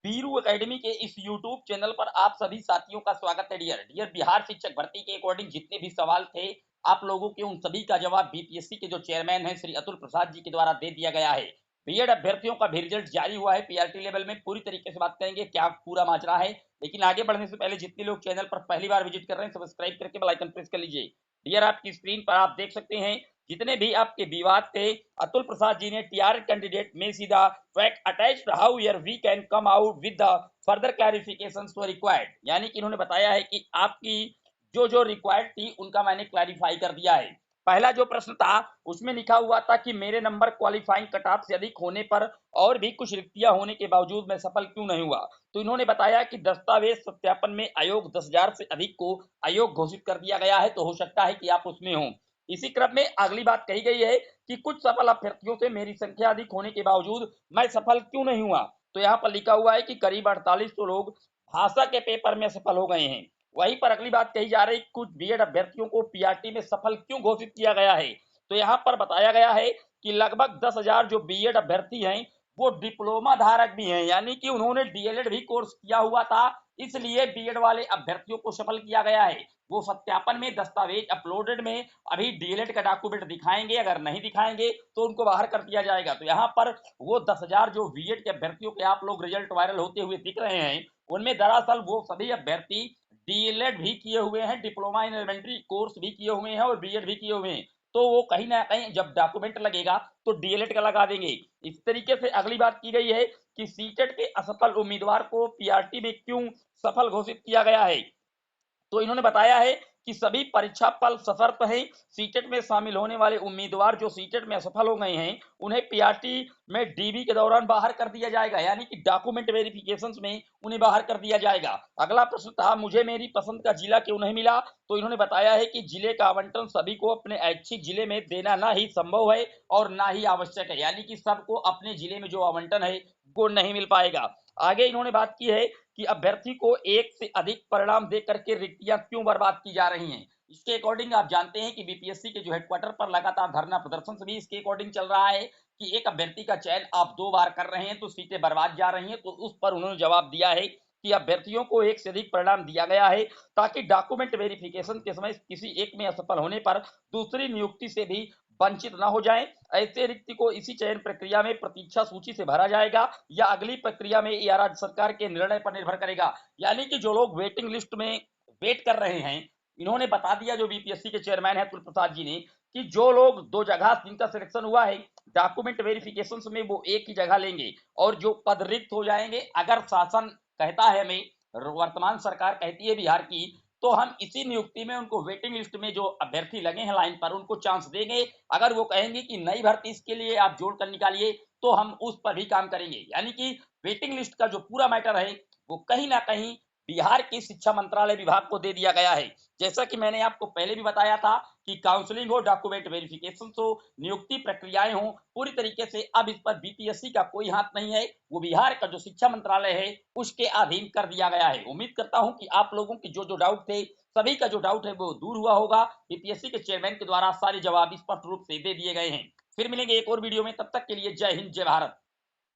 Biru academy के इस YouTube channel पर आप सभी साथियों का स्वागत है। डियर डियर बिहार शिक्षक भर्ती के अकॉर्डिंग जितने भी सवाल थे आप लोगों के, उन सभी का जवाब बीपीएससी के जो चेयरमैन हैं श्री अतुल प्रसाद जी के द्वारा दे दिया गया है। बीएड अभ्यर्थियों का भी रिजल्ट जारी हुआ है। पीआरटी लेवल में पूरी तरीके से बात करेंगे क्या पूरा माजरा है। लेकिन आगे बढ़ने से पहले जितने लोग चैनल पर पहली बार विजिट कर रहे हैं सब्सक्राइब करके बेल आइकन प्रेस कर लीजिए। डियर आपकी स्क्रीन पर आप देख सकते हैं जितने भी आपके विवाद थे, अतुल प्रसाद जी ने टीआर कैंडिडेट में सीधा fact attached how are we can come out with the further clarifications were required, यानी कि इन्होंने बताया है कि आपकी जो जो रिक्वायर्ड थी उनका मैंने क्लैरिफाई कर दिया है। पहला जो प्रश्न था उसमें लिखा हुआ था कि मेरे नंबर क्वालिफाइंग कट ऑफ से अधिक होने पर और भी कुछ रिक्तियां होने के बावजूद मैं सफल क्यों नहीं हुआ। तो इन्होंने बताया कि दस्तावेज सत्यापन में आयोग 10,000 से अधिक को अयोग्य घोषित कर दिया गया है, तो हो सकता है कि आप उसमें हो। इसी क्रम में अगली बात कही गई है कि कुछ सफल अभ्यर्थियों से मेरी संख्या अधिक होने के बावजूद मैं सफल क्यों नहीं हुआ। तो यहाँ पर लिखा हुआ है कि करीब 4800 लोग भाषा के पेपर में सफल हो गए हैं। वहीं पर अगली बात कही जा रही कुछ बीएड अभ्यर्थियों को पीआरटी में सफल क्यों घोषित किया गया है। तो यहाँ पर बताया गया है कि लगभग 10,000 जो बीएड अभ्यर्थी हैं वो डिप्लोमा धारक भी हैं, यानी कि उन्होंने डीएलएड भी कोर्स किया हुआ था, इसलिए बीएड वाले अभ्यर्थियों को सफल किया गया है। वो सत्यापन में दस्तावेज अपलोडेड में अभी डीएलएड का डॉक्यूमेंट दिखाएंगे, अगर नहीं दिखाएंगे तो उनको बाहर कर दिया जाएगा। तो यहाँ पर वो 10,000 जो बीएड के अभ्यर्थियों के आप लोग रिजल्ट वायरल होते हुए दिख रहे हैं, उनमें दरअसल वो सभी अभ्यर्थी डीएलएड भी किए हुए हैं, डिप्लोमा इन एलिमेंट्री कोर्स भी किए हुए हैं और बीएड भी किए हुए हैं। तो वो कहीं ना कहीं जब डॉक्यूमेंट लगेगा तो डीएलएड का लगा देंगे। इस तरीके से अगली बात की गई है कि सीटेट के असफल उम्मीदवार को पीआरटी में क्यों सफल घोषित किया गया है। तो इन्होंने बताया है कि सभी परीक्षा फल सशर्त है। सीटेट में शामिल होने वाले उम्मीदवार जो सीटेट में असफल हो गए हैं उन्हें पीआरटी में डीबी के दौरान बाहर कर दिया जाएगा, यानी कि डॉक्यूमेंट वेरिफिकेशंस में उन्हें बाहर कर दिया जाएगा। अगला प्रश्न था मुझे मेरी पसंद का जिला क्यों नहीं मिला। तो इन्होंने बताया है कि जिले का आवंटन सभी को अपने ऐच्छिक जिले में देना ना ही संभव है और ना ही आवश्यक है, यानी कि सबको अपने जिले में जो आवंटन है वो नहीं मिल पाएगा। आगे इन्होंने बात की है कि अभ्यर्थी को एक से अधिक परिणाम दे करके रिक्तियां क्यों बर्बाद की जा रही हैं। इसके अकॉर्डिंग आप जानते हैं कि बीपीएससी के जो हेडक्वार्टर पर लगातार धरना प्रदर्शन से भी इसके अकॉर्डिंग चल रहा है कि एक अभ्यर्थी का चयन आप 2 बार कर रहे हैं तो सीटें बर्बाद जा रही हैं। तो उस पर उन्होंने जवाब दिया है कि अभ्यर्थियों को एक से अधिक परिणाम दिया गया है ताकि डॉक्यूमेंट वेरिफिकेशन के समय किसी एक में असफल होने पर दूसरी नियुक्ति से भी वंचित न हो जाएं। ऐसे रिक्ति को इसी चयन प्रक्रिया में प्रतीक्षा सूची से भरा जाएगा या अगली प्रक्रिया में या राज्य सरकार के निर्णय पर निर्भर करेगा। यानी कि जो लोग वेटिंग लिस्ट में वेट कर रहे हैं, इन्होंने बता दिया जो बीपीएससी के चेयरमैन है अतुल प्रसाद जी ने कि जो लोग 2 जगह जिनका सिलेक्शन हुआ है डॉक्यूमेंट वेरिफिकेशन में वो एक ही जगह लेंगे और जो पद रिक्त हो जाएंगे, अगर शासन कहता है हमें, वर्तमान सरकार कहती है बिहार की, तो हम इसी नियुक्ति में उनको वेटिंग लिस्ट में जो अभ्यर्थी लगे हैं लाइन पर उनको चांस देंगे। अगर वो कहेंगे कि नई भर्ती इसके लिए आप जोड़ कर निकालिए तो हम उस पर भी काम करेंगे। यानी कि वेटिंग लिस्ट का जो पूरा मैटर है वो कहीं ना कहीं बिहार की शिक्षा मंत्रालय विभाग को दे दिया गया है। जैसा कि मैंने आपको पहले भी बताया था कि काउंसलिंग हो, डॉक्यूमेंट वेरिफिकेशन हो, नियुक्ति प्रक्रियाएं हो, पूरी तरीके से अब इस पर बीपीएससी का कोई हाथ नहीं है, वो बिहार का जो शिक्षा मंत्रालय है उसके अधीन कर दिया गया है। उम्मीद करता हूं कि आप लोगों के जो जो डाउट थे सभी का जो डाउट है वो दूर हुआ होगा। बीपीएससी के चेयरमैन के द्वारा सारे जवाब स्पष्ट रूप से दे दिए गए हैं। फिर मिलेंगे एक और वीडियो में, तब तक के लिए जय हिंद जय भारत।